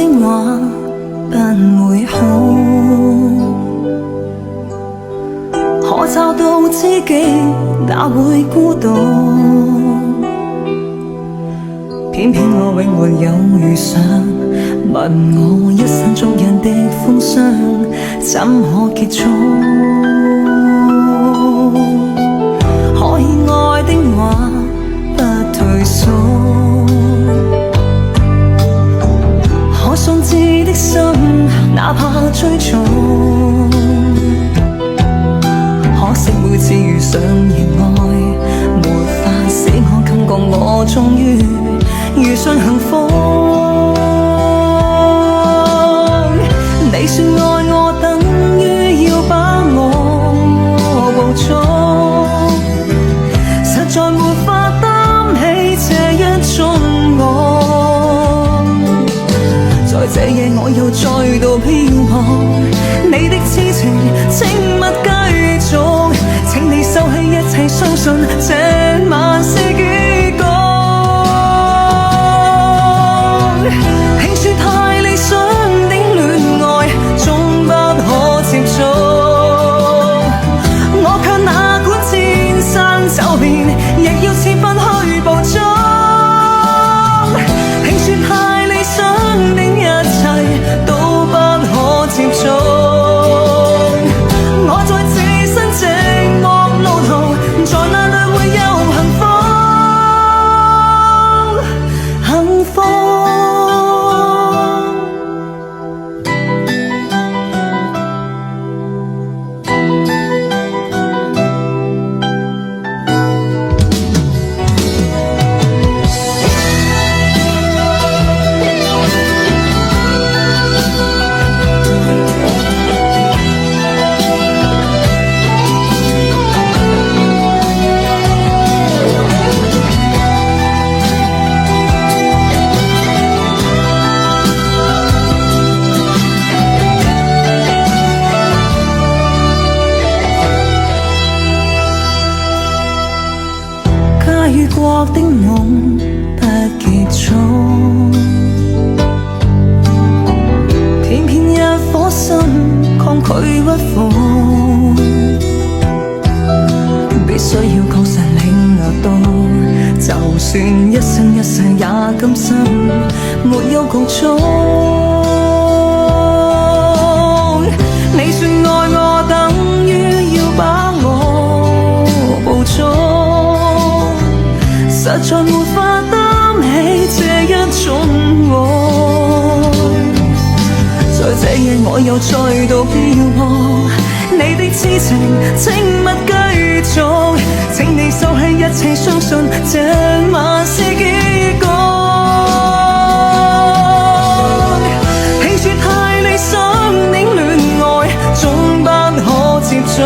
的話不會好，可找到知己哪會孤獨，偏偏我永沒有遇上，問我一生中人的風霜怎可結束？可以愛的話不退縮，可喪志的心哪怕追逐，可惜每次遇上意外，沒法使我感覺我終於遇上幸福。你說愛我等於要把我捕捉，實在沒法擔起這一種愛。在這夜我又再度漂泊，你的痴情請勿繼續，請你收起一切，相信這晚是結局。聽說太理想的戀愛終不可接觸，我卻哪管千山走遍，亦要設法去捕捉。聽說太理想的一切都不可接觸，我在自身寂寞路途，在那裏會有幸福。幸福遇過的夢不結束，偏偏一顆心抗拒屈服，必須要確實領略到，就算一生一世也甘心沒有局促。你說愛我等於要把我捕捉，實在沒法擔起這一種愛。在這夜我又再度漂泊，你的痴情請勿繼續，請你收起一切，相信這晚是結局。聽說太理想的戀愛終不可接觸，